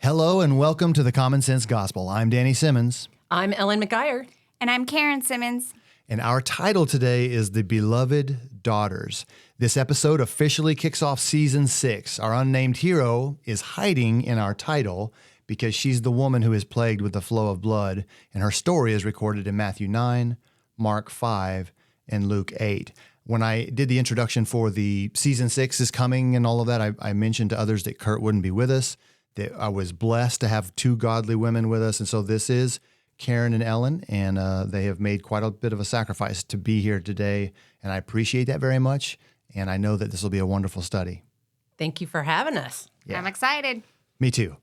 Hello and welcome to the Common Sense Gospel. I'm Danny Simmons. I'm Ellen McGuire. And I'm Karen Simmons. And our title today is The Beloved Daughters. This episode officially kicks off season 6. Our unnamed hero is hiding in our title because she's the woman who is plagued with the flow of blood, and her story is recorded in Matthew 9, Mark 5, and Luke 8. When I did the introduction for the season 6 is coming and all of that, I mentioned to others that Kurt wouldn't be with us, that I was blessed to have two godly women with us. And so this is Karen and Ellen, and they have made quite a bit of a sacrifice to be here today. And I appreciate that very much. And I know that this will be a wonderful study. Thank you for having us. Yeah. I'm excited. Me too.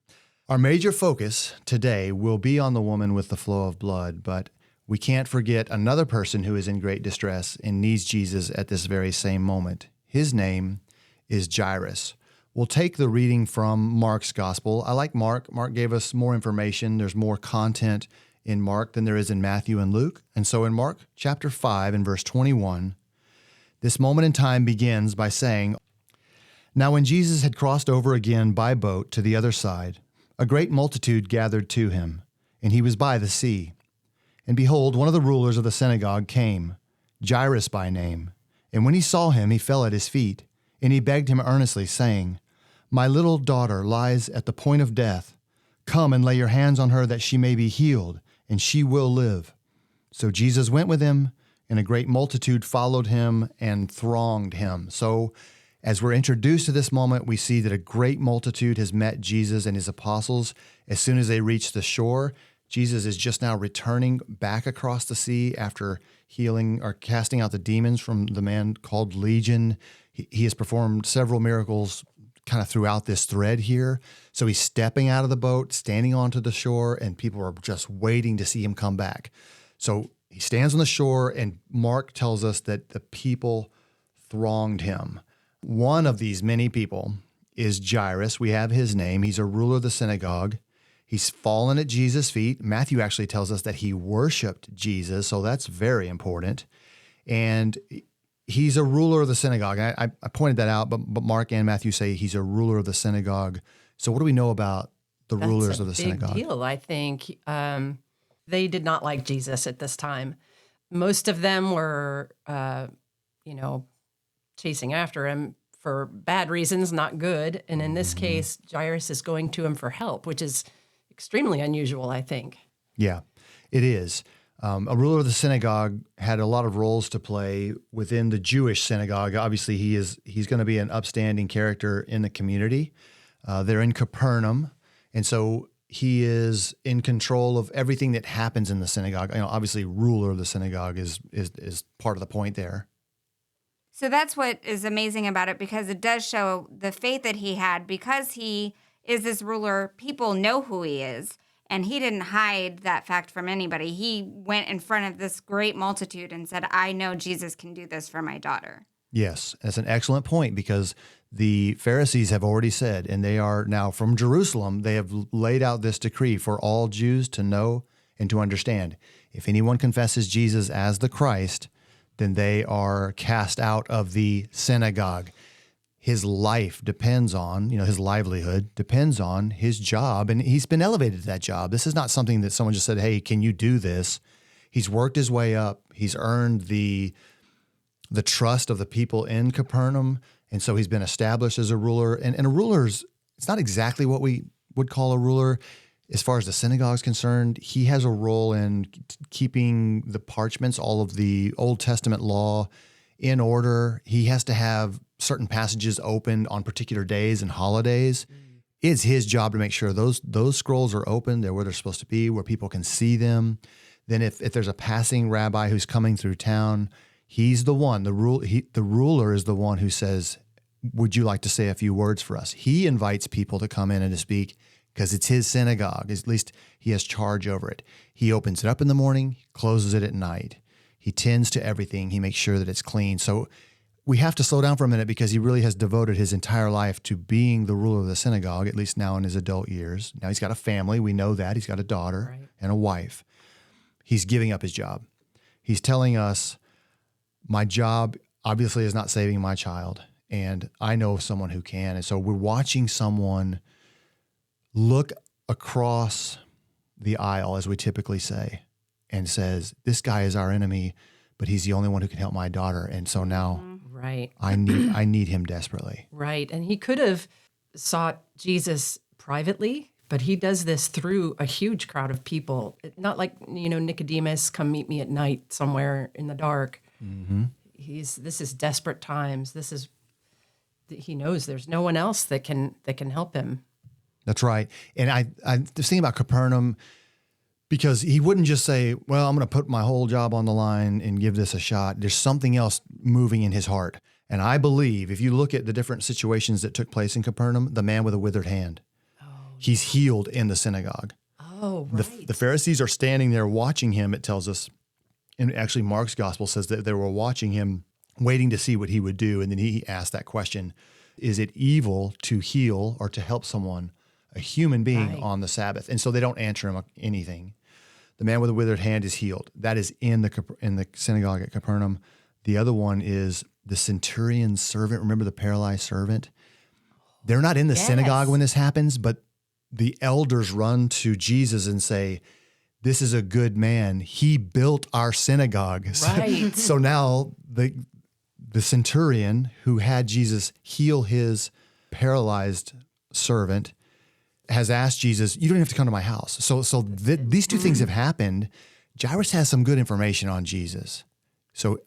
Our major focus today will be on the woman with the flow of blood, but we can't forget another person who is in great distress and needs Jesus at this very same moment. His name is Jairus. We'll take the reading from Mark's gospel. I like Mark. Mark gave us more information. There's more content in Mark than there is in Matthew and Luke. And so in Mark chapter 5 and verse 21, this moment in time begins by saying, "Now when Jesus had crossed over again by boat to the other side, a great multitude gathered to him, and he was by the sea. And behold, one of the rulers of the synagogue came, Jairus by name. And when he saw him, he fell at his feet, and he begged him earnestly, saying, 'My little daughter lies at the point of death. Come and lay your hands on her that she may be healed, and she will live.' So Jesus went with him, and a great multitude followed him and thronged him." So as we're introduced to this moment, we see that a great multitude has met Jesus and his apostles. As soon as they reach the shore, Jesus is just now returning back across the sea after healing or casting out the demons from the man called Legion. He has performed several miracles kind of throughout this thread here. So he's stepping out of the boat, standing onto the shore, and people are just waiting to see him come back. So he stands on the shore, and Mark tells us that the people thronged him. One of these many people is Jairus. We have his name. He's a ruler of the synagogue. He's fallen at Jesus' feet. Matthew actually tells us that he worshiped Jesus, so that's very important. And he's a ruler of the synagogue. I pointed that out, but Mark and Matthew say he's a ruler of the synagogue. So what do we know about the rulers of the synagogue? That's a big deal, I think. They did not like Jesus at this time. Most of them were, chasing after him for bad reasons, not good. And in this case, Jairus is going to him for help, which is extremely unusual, I think. Yeah, it is. A ruler of the synagogue had a lot of roles to play within the Jewish synagogue. Obviously, he's going to be an upstanding character in the community. They're in Capernaum, and so he is in control of everything that happens in the synagogue. Obviously, ruler of the synagogue is part of the point there. So that's what is amazing about it, because it does show the faith that he had. Because he is this ruler, people know who he is. And he didn't hide that fact from anybody. He went in front of this great multitude and said, "I know Jesus can do this for my daughter." Yes, that's an excellent point, because the Pharisees have already said, and they are now from Jerusalem, they have laid out this decree for all Jews to know and to understand. If anyone confesses Jesus as the Christ, then they are cast out of the synagogue. His life depends on, his livelihood depends on his job, and he's been elevated to that job. This is not something that someone just said, "Hey, can you do this?" He's worked his way up. He's earned the trust of the people in Capernaum, and so he's been established as a ruler. And a ruler's, it's not exactly what we would call a ruler. As far as the synagogue is concerned, he has a role in keeping the parchments, all of the Old Testament law, in order. He has to have certain passages opened on particular days and holidays. It's his job to make sure those scrolls are open. They're where they're supposed to be, where people can see them. Then if there's a passing rabbi who's coming through town, he's the one. The ruler is the one who says, "Would you like to say a few words for us?" He invites people to come in and to speak because it's his synagogue. At least he has charge over it. He opens it up in the morning, closes it at night. He tends to everything. He makes sure that it's clean. So we have to slow down for a minute, because he really has devoted his entire life to being the ruler of the synagogue, at least now in his adult years. Now he's got a family. We know that. He's got a daughter and a wife. He's giving up his job. He's telling us, my job obviously is not saving my child, and I know someone who can. And so we're watching someone look across the aisle, as we typically say, and says, this guy is our enemy, but he's the only one who can help my daughter. And so now Right. I need him desperately. Right. And he could have sought Jesus privately, but he does this through a huge crowd of people. Not like, Nicodemus, come meet me at night somewhere in the dark. Mm-hmm. This is desperate times. He knows there's no one else that can help him. That's right. And I was thinking about Capernaum, because he wouldn't just say, well, I'm going to put my whole job on the line and give this a shot. There's something else moving in his heart. And I believe if you look at the different situations that took place in Capernaum, the man with a withered hand, he's healed in the synagogue. Oh, right. The Pharisees are standing there watching him, it tells us. And actually, Mark's gospel says that they were watching him, waiting to see what he would do. And then he asked that question, is it evil to heal or to help someone, a human being, on the Sabbath? And so they don't answer him anything. The man with a withered hand is healed. That is in the synagogue at Capernaum. The other one is the centurion's servant. Remember the paralyzed servant? They're not in the synagogue when this happens, but the elders run to Jesus and say, this is a good man. He built our synagogue. Right. So now the centurion who had Jesus heal his paralyzed servant has asked Jesus, you don't have to come to my house. So these two things have happened. Jairus has some good information on Jesus. So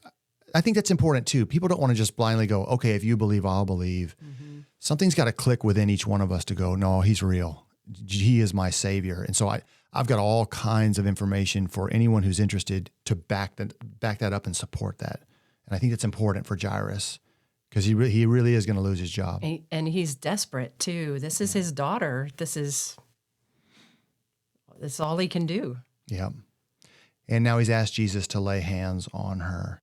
I think that's important too. People don't want to just blindly go, okay, if you believe, I'll believe. Mm-hmm. Something's got to click within each one of us to go, no, he's real. He is my savior. And so I've got all kinds of information for anyone who's interested to back that up and support that. And I think that's important for Jairus, because he really is going to lose his job. And he's desperate too. This is his daughter. This is all he can do. Yeah. And now he's asked Jesus to lay hands on her.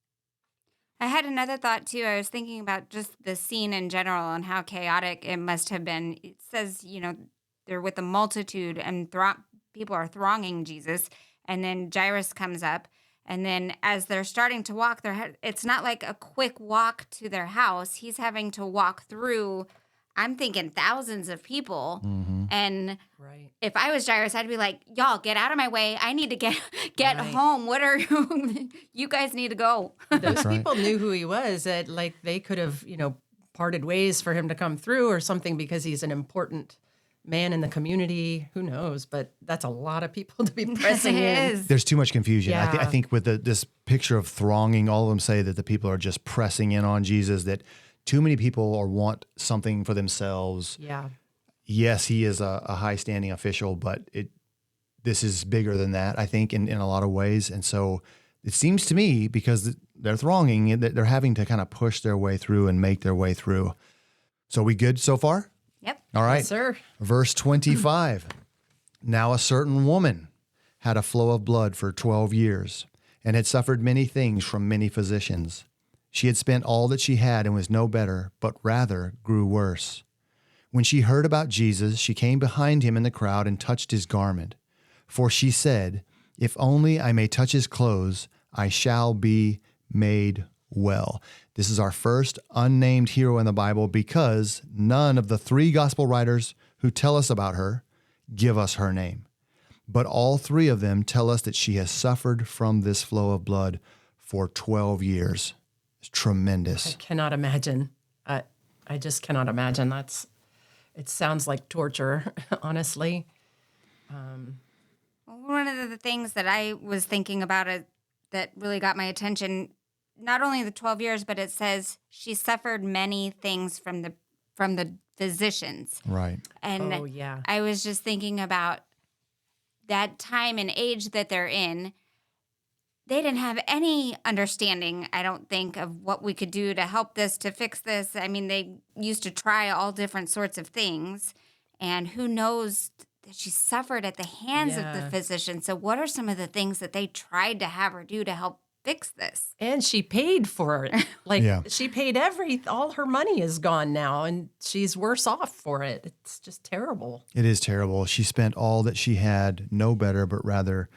I had another thought too. I was thinking about just the scene in general and how chaotic it must have been. It says, they're with a multitude and people are thronging Jesus. And then Jairus comes up. And then as they're starting to walk, it's not like a quick walk to their house. He's having to walk through, I'm thinking, thousands of people. Mm-hmm. And if I was Jairus, I'd be like, y'all, get out of my way. I need to get home. What are you guys need to go. Those people knew who he was. That they could have, parted ways for him to come through or something, because he's an important man in the community. Who knows? But that's a lot of people to be pressing in. There's too much confusion. Yeah. I think with this picture of thronging, all of them say that the people are just pressing in on Jesus, that too many people want something for themselves. Yeah. Yes, he is a high-standing official, but this is bigger than that, I think, in a lot of ways. And so it seems to me, because they're thronging, that they're having to kind of push their way through and make their way through. So we good so far? Yep. All right. Yes, sir. Verse 25. Now a certain woman had a flow of blood for 12 years and had suffered many things from many physicians. She had spent all that she had and was no better, but rather grew worse. When she heard about Jesus, she came behind him in the crowd and touched his garment. For she said, if only I may touch his clothes, I shall be made well. This is our first unnamed hero in the Bible, because none of the three gospel writers who tell us about her give us her name. But all three of them tell us that she has suffered from this flow of blood for 12 years. It's tremendous. I cannot imagine. I just cannot imagine. It sounds like torture, honestly. One of the things that I was thinking about that really got my attention, not only the 12 years, but it says she suffered many things from the physicians. Right. And I was just thinking about that time and age that they're in. They didn't have any understanding, I don't think, of what we could do to help this, to fix this. I mean, they used to try all different sorts of things. And who knows that she suffered at the hands of the physician. So what are some of the things that they tried to have her do to help fix this? And she paid for it. She paid all her money is gone now, and she's worse off for it. It's just terrible. It is terrible. She spent all that she had, no better, but rather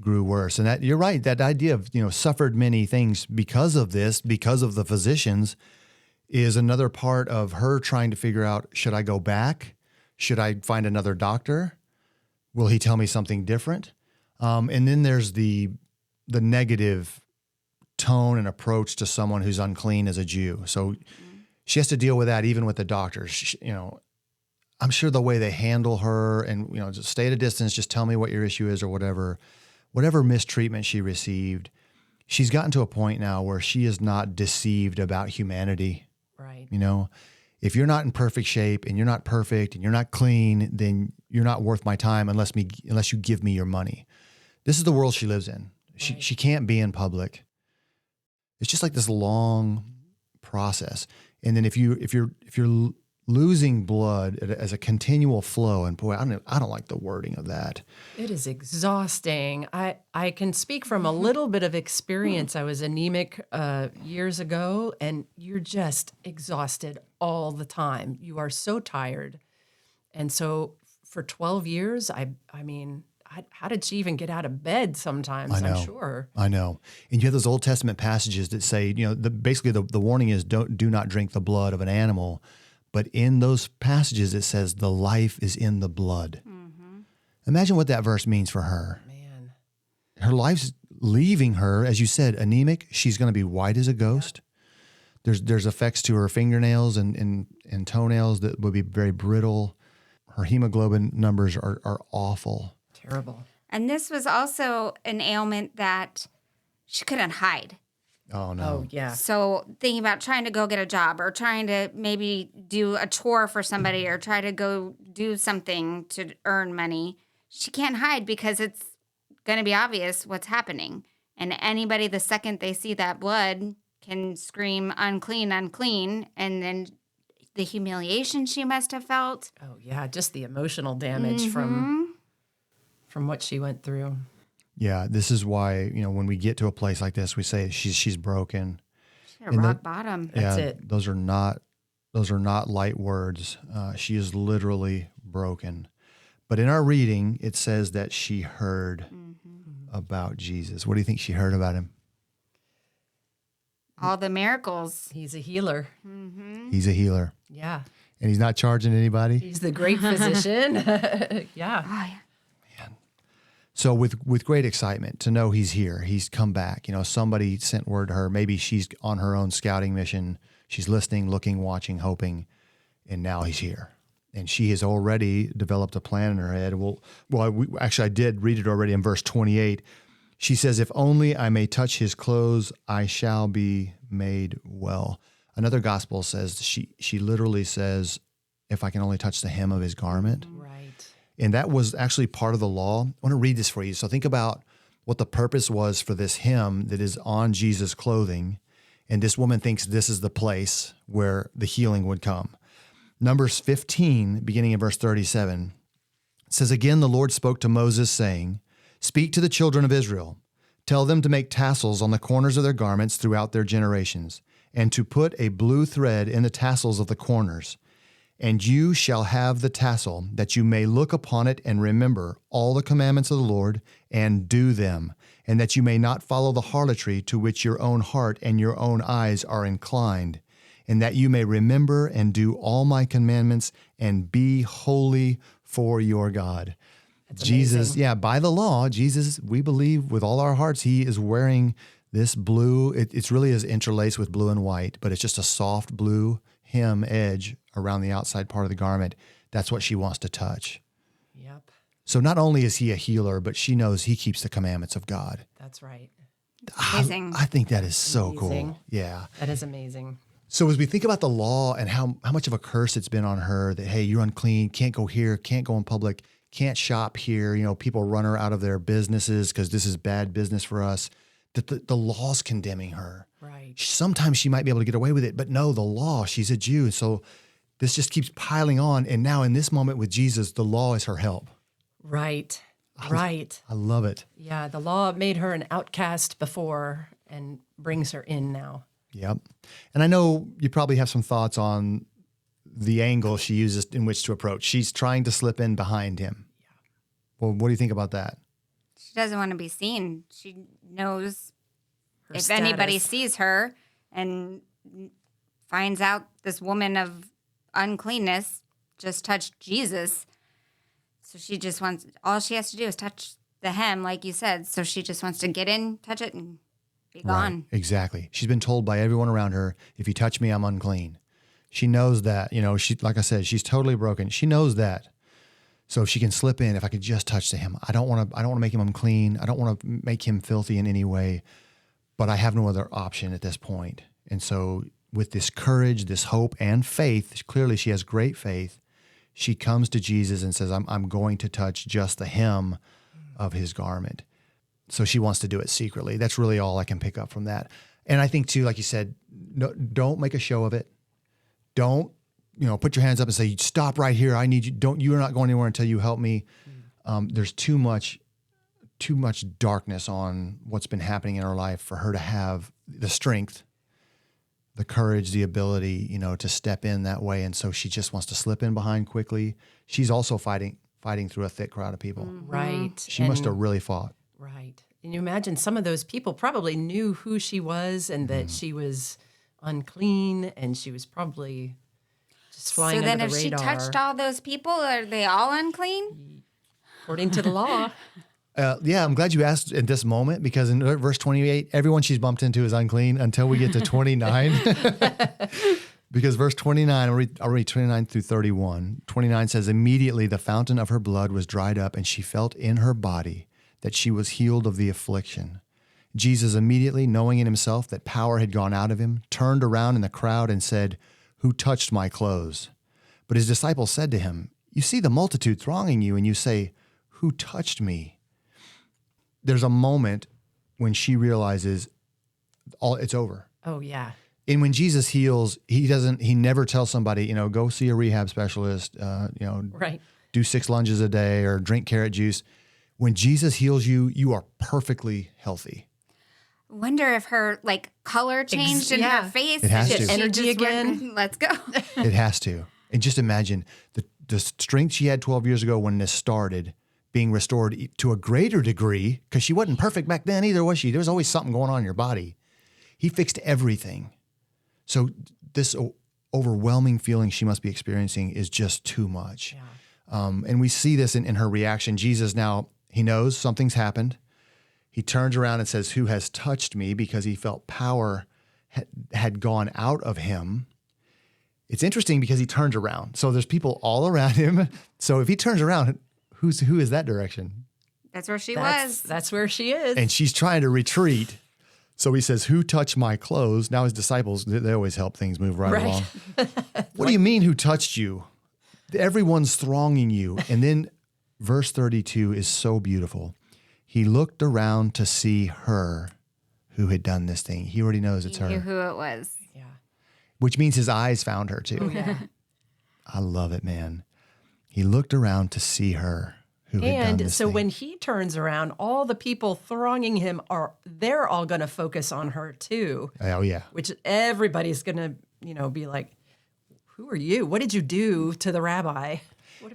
grew worse. And that, you're right, that idea of, suffered many things because of this, because of the physicians, is another part of her trying to figure out, should I go back? Should I find another doctor? Will he tell me something different? And then there's the negative tone and approach to someone who's unclean as a Jew. So she has to deal with that even with the doctors. I'm sure the way they handle her and, just stay at a distance, just tell me what your issue is or whatever mistreatment she received, she's gotten to a point now where she is not deceived about humanity. Right. If you're not in perfect shape and you're not perfect and you're not clean, then you're not worth my time unless you give me your money. This is the world she lives in. Right. She can't be in public. It's just like this long process. And then if you're losing blood as a continual flow, and boy, I don't like the wording of that. It is exhausting. I can speak from a little bit of experience. I was anemic years ago, and you're just exhausted all the time. You are so tired. And so for 12 years, I mean, how did she even get out of bed sometimes? I'm sure. I know. And you have those Old Testament passages that say, basically the warning is do not drink the blood of an animal. But in those passages, it says the life is in the blood. Mm-hmm. Imagine what that verse means for her. Man. Her life's leaving her, as you said, anemic. She's going to be white as a ghost. Yeah. There's effects to her fingernails and toenails that would be very brittle. Her hemoglobin numbers are awful. Terrible. And this was also an ailment that she couldn't hide. Oh, no. Oh, yeah. So thinking about trying to go get a job or trying to maybe do a chore for somebody or try to go do something to earn money, she can't hide because it's going to be obvious what's happening. And anybody, the second they see that blood, can scream, unclean, unclean. And then the humiliation she must have felt. Oh, yeah. Just the emotional damage from what she went through. Yeah, this is why, when we get to a place like this, we say she's broken. She hit rock bottom. That's it. Those are not light words. She is literally broken. But in our reading, it says that she heard about Jesus. What do you think she heard about him? All the miracles. He's a healer. He's a healer. Yeah. And he's not charging anybody? He's the great physician. Yeah. Oh, yeah. So with great excitement to know he's here, he's come back. Somebody sent word to her. Maybe she's on her own scouting mission. She's listening, looking, watching, hoping, and now he's here. And she has already developed a plan in her head. I did read it already in verse 28. She says, "If only I may touch his clothes, I shall be made well." Another gospel says she literally says, "If I can only touch the hem of his garment." Right. And that was actually part of the law. I want to read this for you. So think about what the purpose was for this hem that is on Jesus' clothing. And this woman thinks this is the place where the healing would come. Numbers 15, beginning in verse 37, says, "Again, the Lord spoke to Moses, saying, 'Speak to the children of Israel. Tell them to make tassels on the corners of their garments throughout their generations, and to put a blue thread in the tassels of the corners. And you shall have the tassel, that you may look upon it and remember all the commandments of the Lord and do them, and that you may not follow the harlotry to which your own heart and your own eyes are inclined, and that you may remember and do all my commandments and be holy for your God.'" That's Jesus, amazing. by the law, Jesus, we believe with all our hearts, he is wearing this blue. It's really is interlaced with blue and white, but it's just a soft blue hem edge around the outside part of the garment. That's what she wants to touch. Yep. So not only is he a healer, but she knows he keeps the commandments of God. That's right. Amazing. I think that is so Amazing. cool. Yeah. That is amazing. So as we think about the law and how much of a curse it's been on her that, hey, you're unclean, can't go here, can't go in public, can't shop here. People run her out of their businesses because this is bad business for us. That the law's condemning her. Right. Sometimes she might be able to get away with it, but no, the law, she's a Jew. So this just keeps piling on. And now in this moment with Jesus, the law is her help. Right. Right. I love it. Yeah. The law made her an outcast before and brings her in now. Yep. And I know you probably have some thoughts on the angle she uses in which to approach. She's trying to slip in behind him. Yeah. Well, what do you think about that? She doesn't want to be seen. She knows Her if status. anybody sees her and finds out this woman of uncleanness just touched Jesus. So she just wants, all she has to do is touch the hem, like you said. So she just wants to get in, touch it, and be gone. Right, exactly. She's been told by everyone around her, if you touch me, I'm unclean. She knows that, she, like I said, she's totally broken. She knows that. So if she can slip in, if I could just touch to him, I don't want to make him unclean. I don't want to make him filthy in any way, but I have no other option at this point. And so with this courage, this hope and faith, clearly she has great faith. She comes to Jesus and says, I'm going to touch just the hem of his garment. So she wants to do it secretly. That's really all I can pick up from that. And I think too, like you said, no, don't make a show of it. Don't, put your hands up and say, stop right here. I need you. You're not going anywhere until you help me. There's too much darkness on what's been happening in her life for her to have the strength, the courage, the ability, to step in that way. And so she just wants to slip in behind quickly. She's also fighting through a thick crowd of people. Right. She must have really fought. Right. And you imagine some of those people probably knew who she was and that she was unclean, and she was probably just flying So then under if the radar. she touched all those people, are they all unclean? According to the law. Yeah, I'm glad you asked at this moment, because in verse 28, everyone she's bumped into is unclean until we get to 29. Because verse 29, I'll read 29 through 31. 29 says, immediately the fountain of her blood was dried up, and she felt in her body that she was healed of the affliction. Jesus, immediately knowing in himself that power had gone out of him, turned around in the crowd and said, who touched my clothes? But his disciples said to him, you see the multitude thronging you, and you say, who touched me? There's a moment when she realizes it's over. Oh, yeah. And when Jesus heals, he never tells somebody, go see a rehab specialist, Right. do 6 lunges a day or drink carrot juice. When Jesus heals you, you are perfectly healthy. Wonder if her color changed in her face. It has She to. just Energy went, again. Let's go. It has to. And just imagine the strength she had 12 years ago when this started being restored to a greater degree, because she wasn't perfect back then either, was she? There was always something going on in your body. He fixed everything. So this overwhelming feeling she must be experiencing is just too much. Yeah. And we see this in her reaction. Jesus now, he knows something's happened. He turns around and says, who has touched me? Because he felt power had gone out of him. It's interesting because he turns around. So there's people all around him. So if he turns around, who is that direction? That's where she That's was. That's where she is. And she's trying to retreat. So he says, who touched my clothes? Now his disciples, they always help things move right along. What do you mean, who touched you? Everyone's thronging you. And then verse 32 is so beautiful. He looked around to see her who had done this thing. He already knows it's He knew her, who it was. Yeah. which means his eyes found her too. Oh, yeah. I love it, man. He looked around to see her who had done And this so thing. when he turns around, all the people thronging him they're all going to focus on her too, Oh, yeah. which everybody's going to, be like, who are you? What did you do to the rabbi?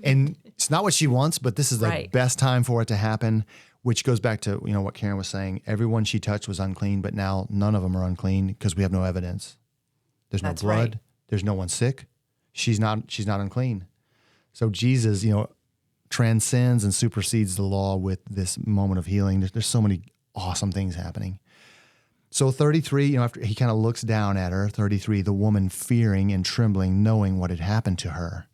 And it's not what she wants, but this is the Right. best time for it to happen, which goes back to, what Karen was saying. Everyone she touched was unclean, but now none of them are unclean because we have no evidence. There's no That's blood. right. There's no one sick. She's not unclean. So Jesus, transcends and supersedes the law with this moment of healing. There's so many awesome things happening. So 33, after he kind of looks down at her, 33, the woman fearing and trembling, knowing what had happened to her,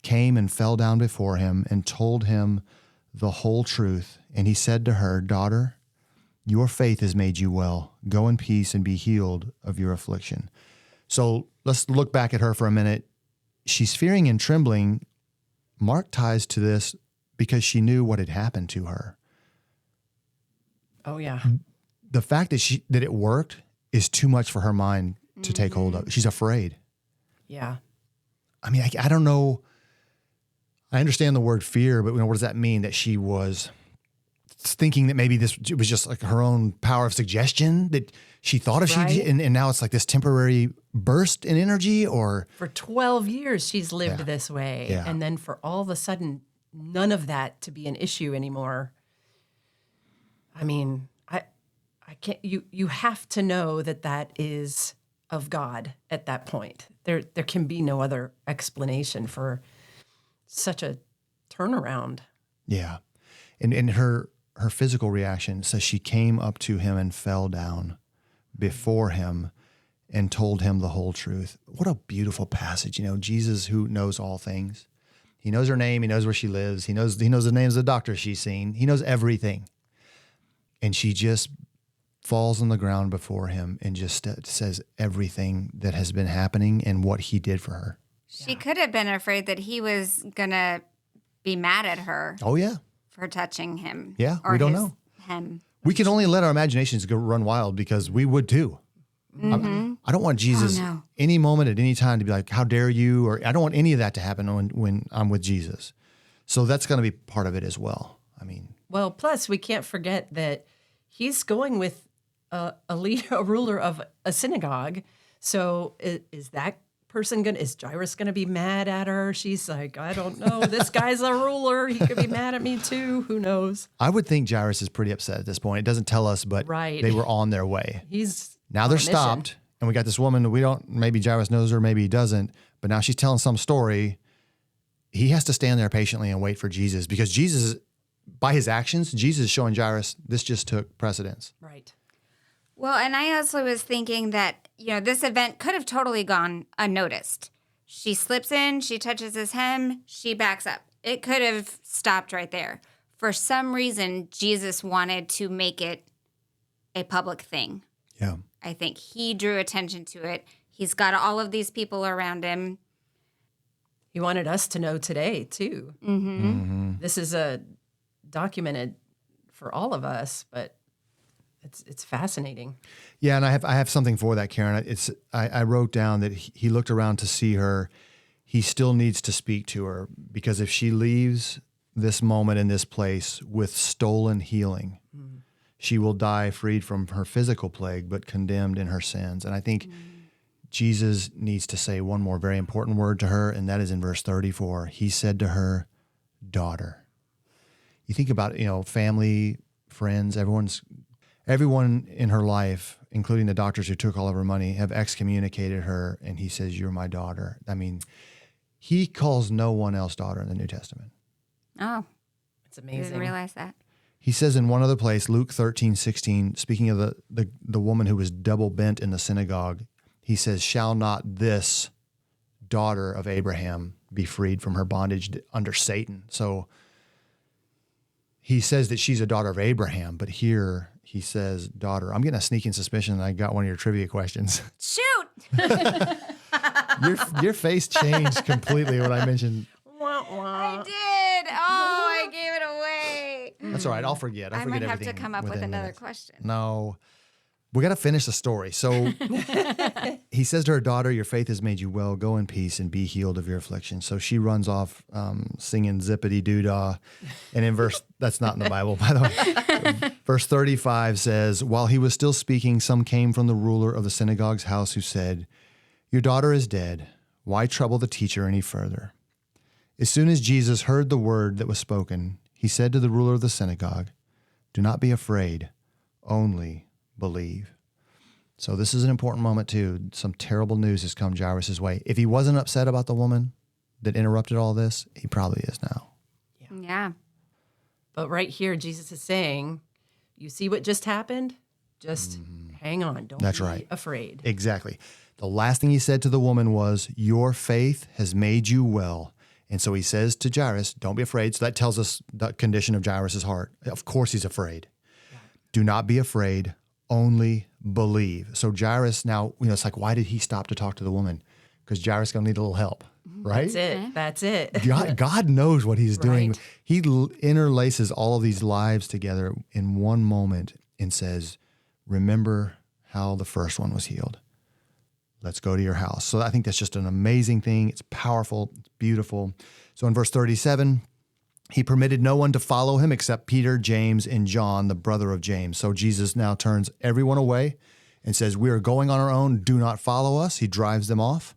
came and fell down before him and told him the whole truth. And he said to her, daughter, your faith has made you well. Go in peace and be healed of your affliction. So let's look back at her for a minute. She's fearing and trembling. Mark ties to this because she knew what had happened to her. Oh, yeah. The fact that it worked is too much for her mind to take hold of. She's afraid. Yeah. I mean, I don't know. I understand the word fear, but what does that mean? That she was thinking that maybe it was just like her own power of suggestion that she thought if Right. she did, and now it's like this temporary burst in energy, or For 12 years, she's lived Yeah. this way. Yeah. And then for all of a sudden, none of that to be an issue anymore. I mean, I can't, you have to know that is of God at that point. There can be no other explanation for such a turnaround. Yeah. And her physical reaction says she came up to him and fell down before him and told him the whole truth. What a beautiful passage. Jesus, who knows all things. He knows her name. He knows where she lives. He knows the names of the doctors she's seen. He knows everything. And she just falls on the ground before him and just says everything that has been happening and what he did for her. She could have been afraid that he was going to be mad at her Oh, yeah. for touching him. Yeah, or we don't know. Him. We can only let our imaginations go run wild because we would too. I don't want Jesus any moment at any time to be like, how dare you? Or I don't want any of that to happen when I'm with Jesus. So that's going to be part of it as well. Well, plus we can't forget that he's going with a ruler of a synagogue. So is that person is Jairus going to be mad at her? She's like, I don't know. This guy's a ruler. He could be mad at me too. Who knows? I would think Jairus is pretty upset at this point. It doesn't tell us, but they were on their way. Now they're stopped, and we got this woman. Maybe Jairus knows her, maybe he doesn't, but now she's telling some story. He has to stand there patiently and wait for Jesus because Jesus, by his actions, Jesus is showing Jairus this just took precedence. Right. Well, and I also was thinking that, this event could have totally gone unnoticed. She slips in, she touches his hem, she backs up. It could have stopped right there. For some reason, Jesus wanted to make it a public thing. Yeah. I think he drew attention to it. He's got all of these people around him. He wanted us to know today, too. This is documented for all of us, but it's fascinating. Yeah, and I have something for that, Karen. I wrote down that he looked around to see her. He still needs to speak to her because if she leaves this moment in this place with stolen healing, she will die freed from her physical plague, but condemned in her sins. And I think Jesus needs to say one more very important word to her, and that is in verse 34. He said to her, daughter. You think about, family, friends, everyone in her life, including the doctors who took all of her money, have excommunicated her, and he says, you're my daughter. He calls no one else daughter in the New Testament. Oh. It's amazing. I didn't realize that. He says in one other place, Luke 13:16, speaking of the woman who was double bent in the synagogue, he says, shall not this daughter of Abraham be freed from her bondage under Satan? So he says that she's a daughter of Abraham, but here he says daughter. I'm getting a sneaking suspicion that I got one of your trivia questions. Shoot! Your face changed completely when I mentioned. I did. Oh, I gave it away. That's all right. I'll forget. I forget might have everything to come up with within another minutes. question. No. We got to finish the story. So he says to her daughter, your faith has made you well. Go in peace and be healed of your affliction. So she runs off singing zippity doo-dah. And in that's not in the Bible, by the way. Verse 35 says, while he was still speaking, some came from the ruler of the synagogue's house who said, your daughter is dead. Why trouble the teacher any further? As soon as Jesus heard the word that was spoken, he said to the ruler of the synagogue, do not be afraid, only believe. So this is an important moment too. Some terrible news has come Jairus' way. If he wasn't upset about the woman that interrupted all this, he probably is now. Yeah. But right here, Jesus is saying, you see what just happened? Just hang on. Don't be afraid. Exactly. The last thing he said to the woman was, your faith has made you well. And so he says to Jairus, don't be afraid. So that tells us the condition of Jairus' heart. Of course he's afraid. Yeah. Do not be afraid. Only believe. So Jairus now, it's like, why did he stop to talk to the woman? Because Jairus going to need a little help, right? That's it. God knows what he's doing. Right. He interlaces all of these lives together in one moment and says, remember how the first one was healed. Let's go to your house. So I think that's just an amazing thing. It's powerful. It's beautiful. So in verse 37, he permitted no one to follow him except Peter, James, and John, the brother of James. So Jesus now turns everyone away and says, we are going on our own. Do not follow us. He drives them off,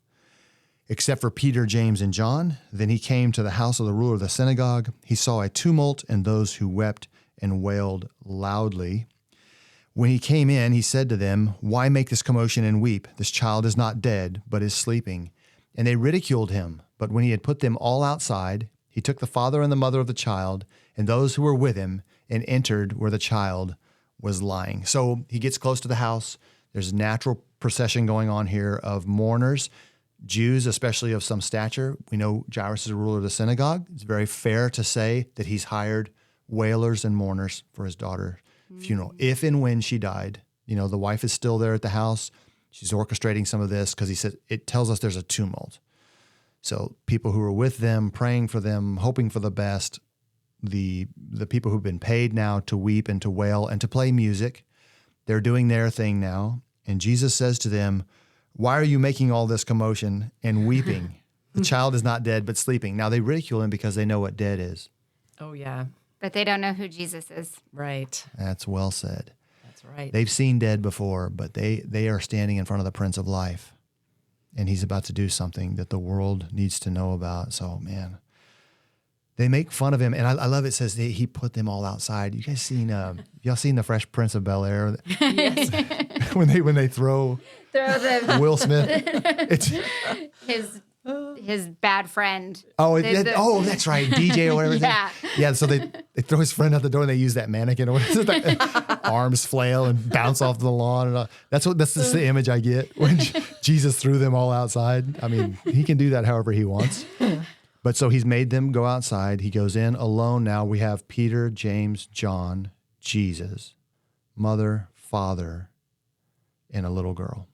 except for Peter, James, and John. Then he came to the house of the ruler of the synagogue. He saw a tumult and those who wept and wailed loudly. When he came in, he said to them, why make this commotion and weep? This child is not dead, but is sleeping. And they ridiculed him. But when he had put them all outside, he took the father and the mother of the child and those who were with him, and entered where the child was lying. So he gets close to the house. There's natural procession going on here of mourners, Jews, especially of some stature. We know Jairus is a ruler of the synagogue. It's very fair to say that he's hired wailers and mourners for his daughter's funeral. If and when she died, the wife is still there at the house. She's orchestrating some of this because he said it tells us there's a tumult. So people who are with them, praying for them, hoping for the best, the people who've been paid now to weep and to wail and to play music, they're doing their thing now. And Jesus says to them, "Why are you making all this commotion and weeping? The child is not dead, but sleeping." Now they ridicule him because they know what dead is. Oh, yeah. But they don't know who Jesus is. Right. That's well said. That's right. They've seen dead before, but they are standing in front of the Prince of Life. And he's about to do something that the world needs to know about. So, man, they make fun of him. And I love it says he put them all outside. You guys seen, y'all seen The Fresh Prince of Bel-Air? Yes. when they throw the Will Smith. It's his bad friend. Oh, that's right. DJ or whatever. Yeah. Yeah. So they throw his friend out the door and they use that mannequin or whatever. Arms flail and bounce off the lawn. And all. That's just the image I get when Jesus threw them all outside. I mean, he can do that however he wants. But so he's made them go outside. He goes in alone now. We have Peter, James, John, Jesus, mother, father, and a little girl.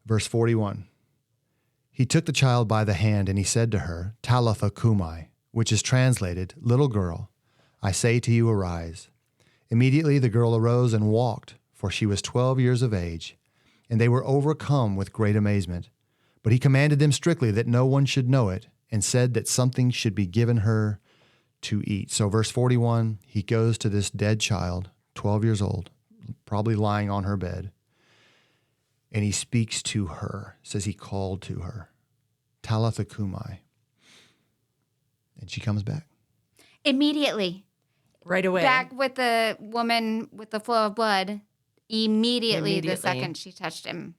Verse 41. He took the child by the hand and he said to her, "Talitha cumi," which is translated, "Little girl, I say to you, arise." Immediately the girl arose and walked, for she was 12 years of age, and they were overcome with great amazement. But he commanded them strictly that no one should know it, and said that something should be given her to eat. So verse 41, he goes to this dead child, 12 years old, probably lying on her bed, and he speaks to her. It says he called to her, "Talitha cumi," and she comes back. Immediately. Right away. Back with the woman with the flow of blood. Immediately. The second she touched him.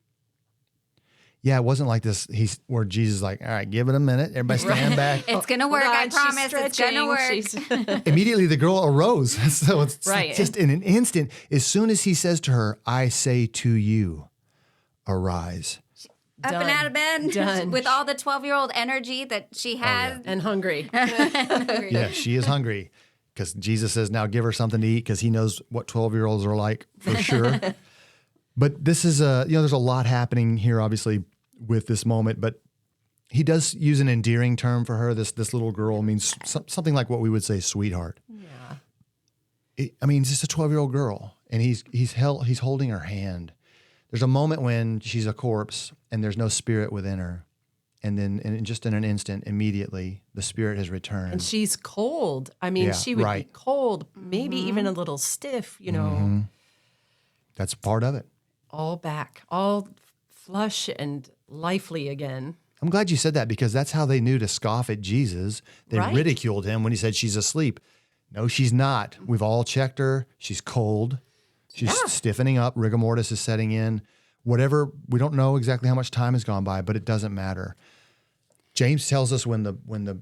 Yeah, it wasn't like this. Where Jesus is like, "All right, give it a minute. Everybody stand back." It's going to work. I promise. It's going to work. Immediately the girl arose. So it's Right. just in an instant. As soon as he says to her, "I say to you, arise." Up and out of bed Done. with all the 12-year-old energy that she has. And hungry. Yeah, she is hungry because Jesus says, "Now give her something to eat," because he knows what 12-year-olds are like for sure. But this is there's a lot happening here, obviously, with this moment. But he does use an endearing term for her. This little girl means something like what we would say, sweetheart. Yeah. It's just a 12-year-old girl, and he's holding her hand. There's a moment when she's a corpse and there's no spirit within her. And then just in an instant, immediately, the spirit has returned. And she's cold. She would be cold, maybe even a little stiff, Mm-hmm. That's part of it. all back, all flush and lively again. I'm glad you said that because that's how they knew to scoff at Jesus. They Right. ridiculed him when he said she's asleep. No, she's not. We've all checked her. She's cold. She's stiffening up. Rigor mortis is setting in. Whatever, we don't know exactly how much time has gone by, but it doesn't matter. James tells us when the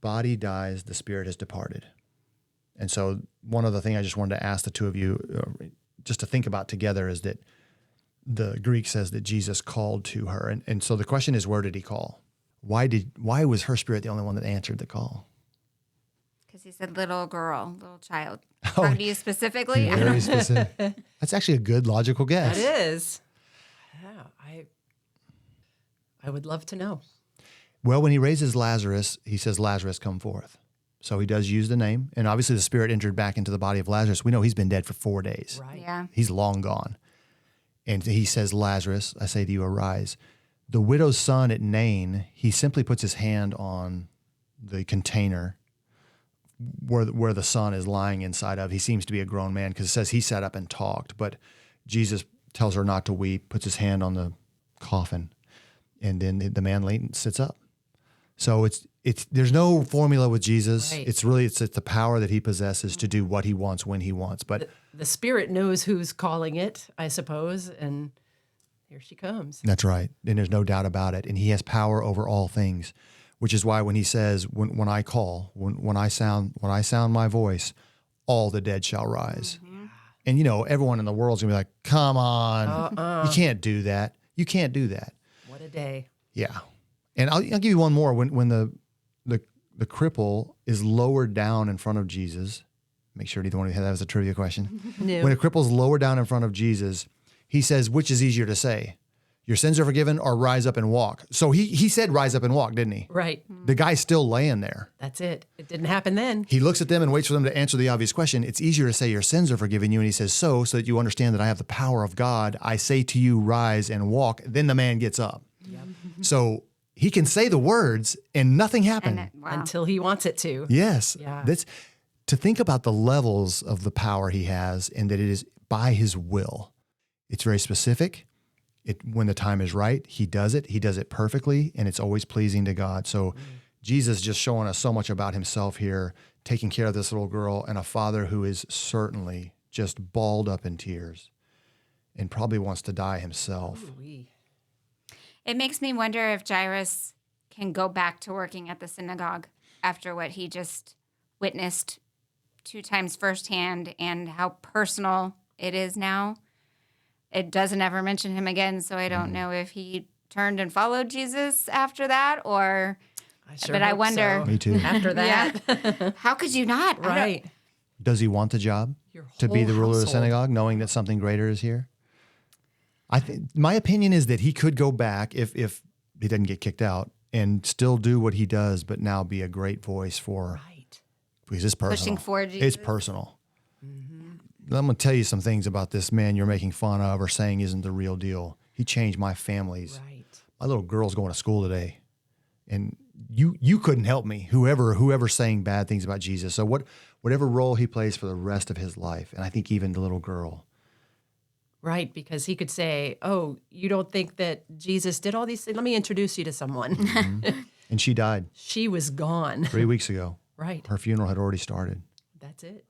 body dies, the spirit has departed. And so one other thing I just wanted to ask the two of you just to think about together is that the Greek says that Jesus called to her. And so the question is, where did he call? Why was her spirit the only one that answered the call? Because he said little girl, little child. Oh, Talking to you specifically? Very specific. That's actually a good logical guess. That is. Yeah, I would love to know. Well, when he raises Lazarus, he says, "Lazarus, come forth." So he does use the name. And obviously the spirit entered back into the body of Lazarus. We know he's been dead for 4 days. Right. Yeah. He's long gone. And he says, "Lazarus, I say to you, arise." The widow's son at Nain, he simply puts his hand on the container where the son is lying inside of. He seems to be a grown man because it says he sat up and talked. But Jesus tells her not to weep, puts his hand on the coffin, and then the man sits up. So it's there's no formula with Jesus. Right. It's the power that he possesses to do what he wants when he wants. But The spirit knows who's calling it, I suppose, and here she comes. that's right. And there's no doubt about it. And he has power over all things. which is why when he says, when I call, when I sound my voice, all the dead shall rise. And, everyone in the world's going to be like, come on, you can't do that. You can't do that. What a day. Yeah. And I'll give you one more. When the cripple is lowered down in front of Jesus, make sure you don't want to have that as a trivia question. No. When a cripple's lowered down in front of Jesus, he says, which is easier to say? Your sins are forgiven or rise up and walk? So he said rise up and walk, didn't he? Right. The guy's still laying there. That's it. It didn't happen then. He looks at them and waits for them to answer the obvious question. It's easier to say your sins are forgiven you. And he says, so that you understand that I have the power of God, I say to you, rise and walk. Then the man gets up. Yep. So he can say the words and nothing happened. Wow. Until he wants it to. Yes. Yeah. That's to think about the levels of the power he has and that it is by his will. It's very specific. When the time is right, he does it. He does it perfectly, and it's always pleasing to God. So Jesus just showing us so much about himself here, taking care of this little girl, and a father who is certainly just balled up in tears and probably wants to die himself. Ooh-wee. It makes me wonder if Jairus can go back to working at the synagogue after what he just witnessed 2 times firsthand and how personal it is now. It doesn't ever mention him again, so I don't know if he turned and followed Jesus after that, or. But I hope wonder. so. Me too. After that. How could you not? Right. Does he want the job Your to be whole the ruler of the household. synagogue, knowing that something greater is here? I think my opinion is that he could go back if he doesn't get kicked out and still do what he does, but now be a great voice for Right. because it's personal. Pushing for Jesus. It's personal. I'm going to tell you some things about this man you're making fun of or saying isn't the real deal. He changed my family's. Right. My little girl's going to school today, and you couldn't help me. Whoever's saying bad things about Jesus. So whatever role he plays for the rest of his life, and I think even the little girl. Right, because he could say, oh, you don't think that Jesus did all these things? Let me introduce you to someone. And she died She was gone. 3 weeks ago. Right. Her funeral had already started. That's it.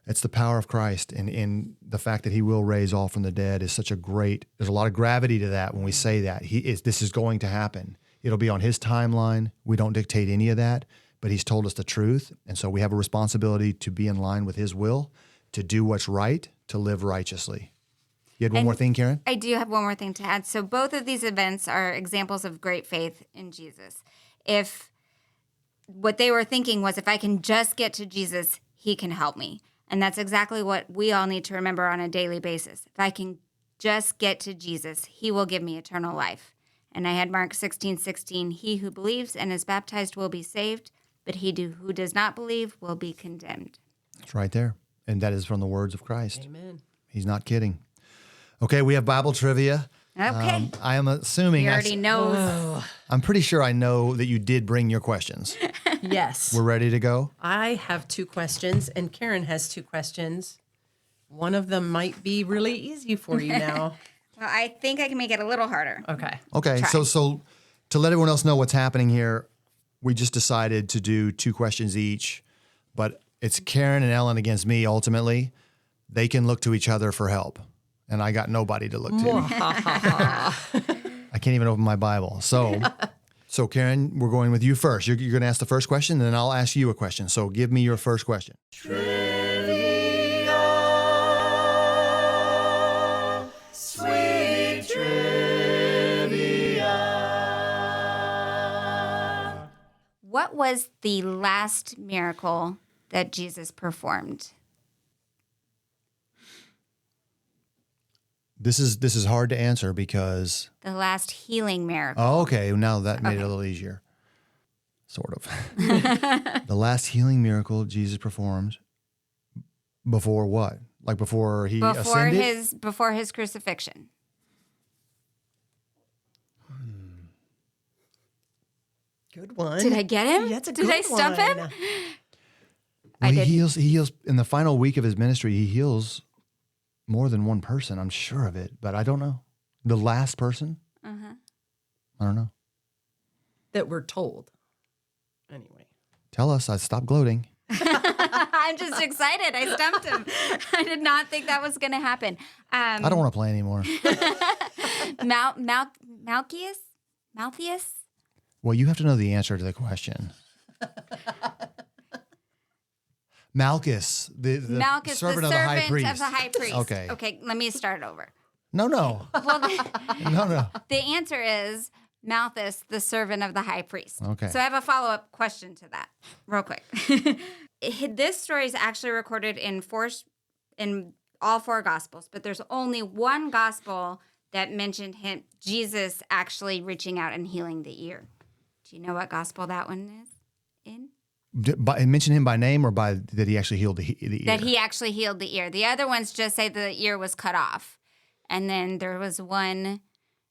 It's the power of Christ, and the fact that he will raise all from the dead is such a great, there's a lot of gravity to that when we say that. This is going to happen. It'll be on his timeline. We don't dictate any of that, but he's told us the truth. And so we have a responsibility to be in line with his will, to do what's right, to live righteously. You had one more thing, Karen? I do have one more thing to add. So both of these events are examples of great faith in Jesus. If what they were thinking was, if I can just get to Jesus, he can help me. And that's exactly what we all need to remember on a daily basis. If I can just get to Jesus, he will give me eternal life. And I had Mark 16:16, he who believes and is baptized will be saved, but he who does not believe will be condemned. It's right there. And that is from the words of Christ. Amen. He's not kidding. Okay, we have Bible trivia. Okay. I am assuming, He already knows. I'm pretty sure I know that you did bring your questions. Yes. We're ready to go? I have 2 questions, and Karen has 2 questions. One of them might be really easy for you now. Well, I think I can make it a little harder. Okay. Okay, Try. so to let everyone else know what's happening here, we just decided to do 2 questions each, but it's Karen and Ellen against me ultimately. They can look to each other for help, and I got nobody to look to. I can't even open my Bible. So Karen, we're going with you first. You're going to ask the first question, and then I'll ask you a question. So give me your first question. Sweet trivia. What was the last miracle that Jesus performed? This is hard to answer because The last healing miracle. okay, now that made it a little easier. Sort of. The last healing miracle Jesus performed before what? Like before he ascended? Before his crucifixion. Good one. Did I get him? That's a Did I good stump one. him? Well, I he didn't. heals in the final week of his ministry, he heals more than one person, I'm sure of it, but I don't know. The last person? Uh-huh. I don't know. That we're told. Anyway. Tell us. I stopped gloating. I'm just excited. I stumped him. I did not think that was going to happen. I don't want to play anymore. Malchus? Malchus? Well, you have to know the answer to the question. Malchus, the Malchus, servant the of the high servant priest. of the high priest. Okay. Okay, let me start over. No. Well, No. the answer is Malchus, the servant of the high priest. Okay. So I have a follow-up question to that, real quick. This story is actually recorded in all four Gospels, but there's only one Gospel that mentioned Jesus actually reaching out and healing the ear. Do you know what Gospel that one is in? Mention him by name or by that he actually healed the ear? That he actually healed the ear. The other ones just say the ear was cut off. And then there was one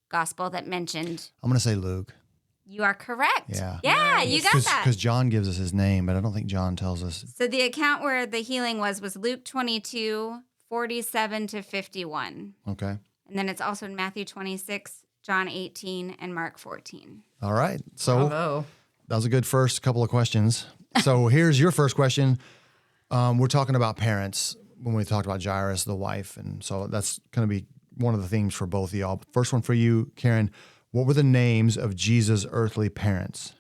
Gospel that mentioned. I'm going to say Luke. You are correct. Yeah. Yeah, you got that. Because John gives us his name, but I don't think John tells us. So the account where the healing was Luke 22, 47 to 51. Okay. And then it's also in Matthew 26, John 18, and Mark 14. All right. So Bravo. that was a good first couple of questions. So here's your first question. We're talking about parents when we talked about Jairus, the wife. And so that's going to be one of the themes for both of y'all. First one for you, Karen. What were the names of Jesus' earthly parents?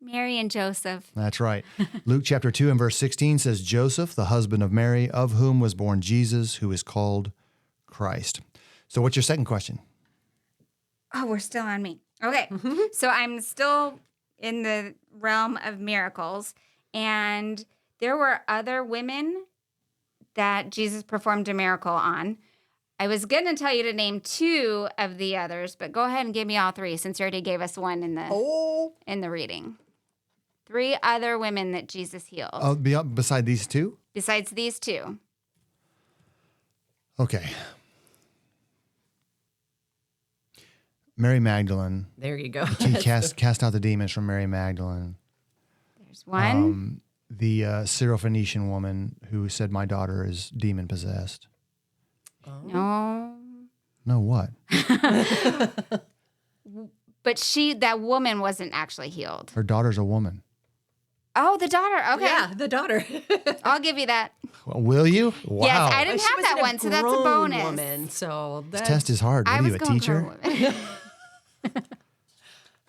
Mary and Joseph. That's right. Luke chapter 2 and verse 16 says, Joseph, the husband of Mary, of whom was born Jesus, who is called Christ. So what's your second question? Oh, we're still on me. Okay. So I'm still in the realm of miracles. And there were other women that Jesus performed a miracle on. I was going to tell you to name two of the others, but go ahead and give me all three since you already gave us one in the reading. Three other women that Jesus healed. Beside these two? Besides these two. Okay. Mary Magdalene. There you go. He cast out the demons from Mary Magdalene. There's one. The Syrophoenician woman who said, my daughter is demon possessed. No. No, what? But that woman wasn't actually healed. Her daughter's a woman. Oh, the daughter. Okay. Yeah, the daughter. I'll give you that. Well, will you? Wow. Yes, I didn't have that one, so that's a grown bonus. Woman, so This test is hard. What I are was you, a going teacher? grown woman.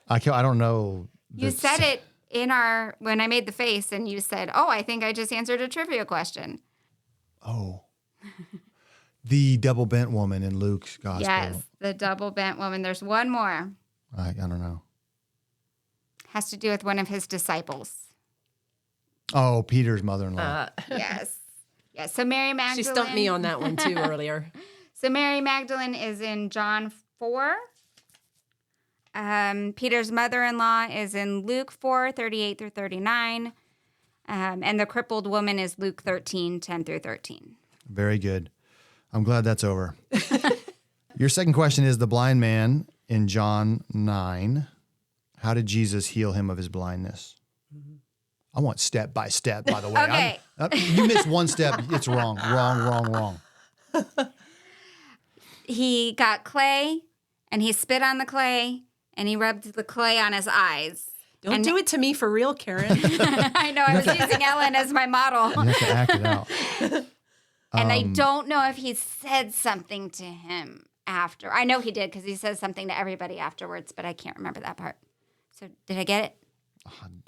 I don't know. You said it when I made the face, and you said, "Oh, I think I just answered a trivia question." Oh. The double bent woman in Luke's gospel. Yes, the double bent woman. There's one more. I don't know. Has to do with one of his disciples. Oh, Peter's mother-in-law. Yes. Yes. So Mary Magdalene. She stumped me on that one too earlier. So Mary Magdalene is in John 4. Peter's mother-in-law is in Luke 4, 38 through 39. And the crippled woman is Luke 13, 10 through 13. Very good. I'm glad that's over. Your second question is the blind man in John 9. How did Jesus heal him of his blindness? I want step by step, by the way. Okay. You miss one step, it's wrong. Wrong. He got clay, and he spit on the clay, and he rubbed the clay on his eyes. Don't do it to me for real, Karen. I know, I was using Ellen as my model. You have to act it out. And I don't know if he said something to him after. I know he did because he says something to everybody afterwards, but I can't remember that part. So did I get it?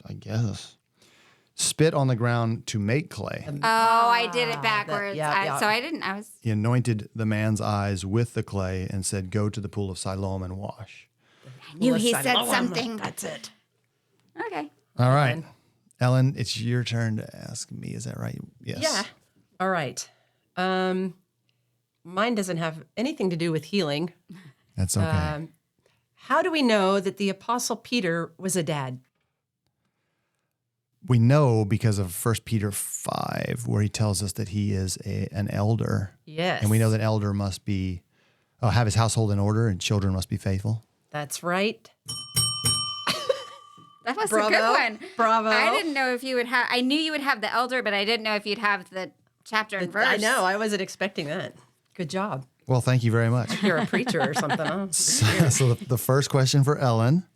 I guess. Spit on the ground to make clay. Oh, I did it backwards. yeah. So I didn't. He anointed the man's eyes with the clay and said, go to the pool of Siloam and wash. I knew he said Oh, something. That's it. Okay. All right. Ellen, it's your turn to ask me. Is that right? Yes. Yeah. All right. Mine doesn't have anything to do with healing. That's okay. How do we know that the Apostle Peter was a dad? We know because of 1 Peter 5, where he tells us that he is an elder. Yes. And we know that elder must be have his household in order and children must be faithful. That's right. That was Bravo. a good one. Bravo. I didn't know if you would have. I knew you would have the elder, but I didn't know if you'd have the chapter and verse. I know. I wasn't expecting that. Good job. Well, thank you very much. You're a preacher or something, huh? So the first question for Ellen,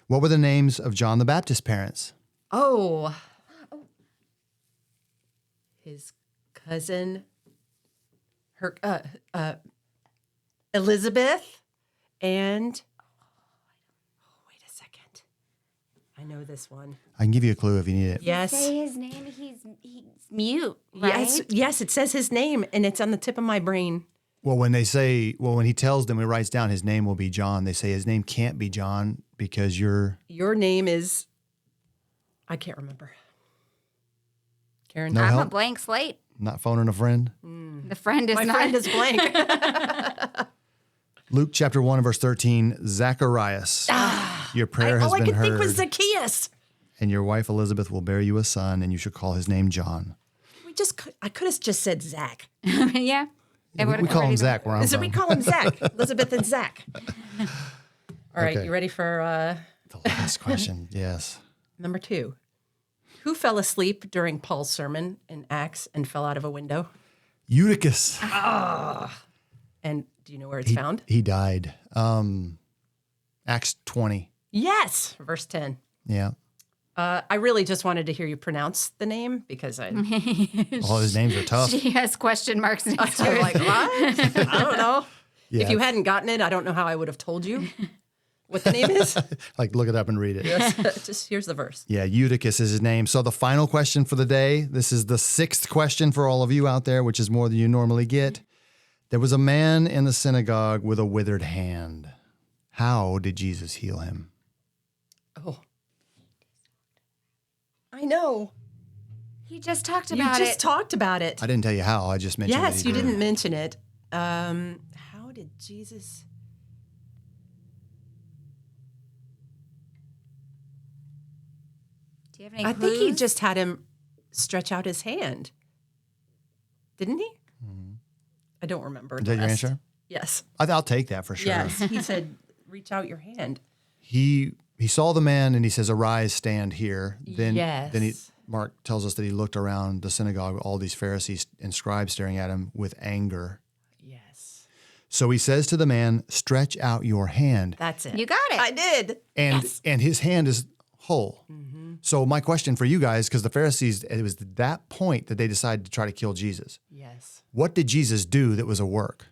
what were the names of John the Baptist's parents? Oh. His cousin, her Elizabeth, and I know this one. I can give you a clue if you need it. Yes. Say his name. He's mute, right? Yes, it says his name, and it's on the tip of my brain. Well, when he tells them, he writes down his name will be John, they say his name can't be John because Your name is, I can't remember. Karen? No I'm help? a blank slate. Not phoning a friend. The friend is My not. friend is blank. Luke chapter 1, verse 13, Zacharias, your prayer has All I been could heard, think was Zacchaeus. and your wife Elizabeth will bear you a son, and you should call his name John. I could have just said Zach. Yeah. It We would've call him already Zach where I'm So we from. call him Zach. Elizabeth and Zach. All right, Okay. you ready for The last question, yes. number 2? Who fell asleep during Paul's sermon in Acts and fell out of a window? Eutychus. And do you know where it's found? He died. Acts 20. Yes, verse 10. Yeah. I really just wanted to hear you pronounce the name because I All his names are tough. She has question marks next to I'm it. like, what? I don't know. Yeah. If you hadn't gotten it, I don't know how I would have told you what the name is. Like, look it up and read it. Just here's the verse. Yeah, Eutychus is his name. So the final question for the day, this is the 6th question for all of you out there, which is more than you normally get. There was a man in the synagogue with a withered hand. How did Jesus heal him? Oh, I know. He just talked You about just it. taled about it. I didn't tell you how. I just mentioned that Yes, he you did. didn't mention it. How did Jesus? Do you have any I clues? think he just had him stretch out his hand. Didn't he? I don't remember. Is the that your rest. answer? Yes. I'll take that for sure. Yes. He said, reach out your hand. He saw the man and he says, "Arise, stand here." Then Yes. Mark tells us that he looked around the synagogue, all these Pharisees and scribes staring at him with anger. Yes. So he says to the man, "Stretch out your hand." That's it. You got it. I did. And his hand is whole. Mm-hmm. So my question for you guys, because the Pharisees, it was at that point that they decided to try to kill Jesus. Yes. What did Jesus do that was a work?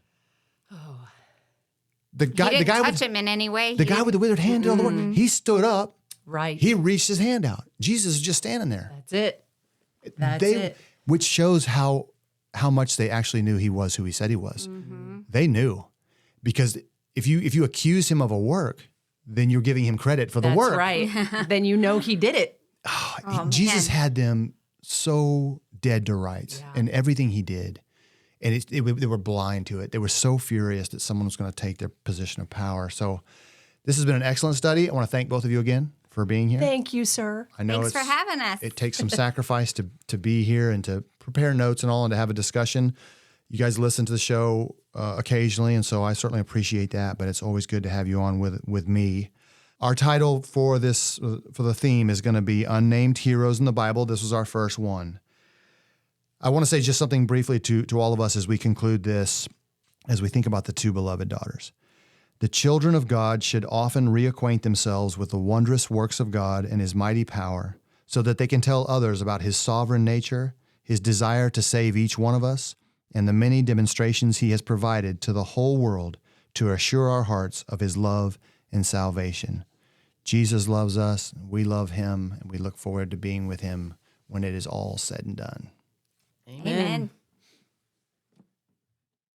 Oh. The He guy, didn't the guy touch with him in any way. the guy with the withered hand did all the work. He stood up. Right. He reached his hand out. Jesus is just standing there. That's it. That's it. Which shows how much they actually knew he was who he said he was. They knew, because if you accuse him of a work, then you're giving him credit for the That's work. right. Then you know he did it. Jesus man. had them so dead to rights in everything he did. And they were blind to it. They were so furious that someone was going to take their position of power. So this has been an excellent study. I want to thank both of you again for being here. Thank you, sir. I know Thanks for having us. it takes some sacrifice to be here and to prepare notes and all and to have a discussion. You guys listen to the show occasionally, and so I certainly appreciate that, but it's always good to have you on with me. Our title for the theme is going to be Unnamed Heroes in the Bible. This was our first one. I want to say just something briefly to all of us as we conclude this, as we think about the 2 beloved daughters. The children of God should often reacquaint themselves with the wondrous works of God and his mighty power, so that they can tell others about his sovereign nature, his desire to save each one of us, and the many demonstrations he has provided to the whole world to assure our hearts of his love and salvation. Jesus loves us, we love him, and we look forward to being with him when it is all said and done. Amen. Amen.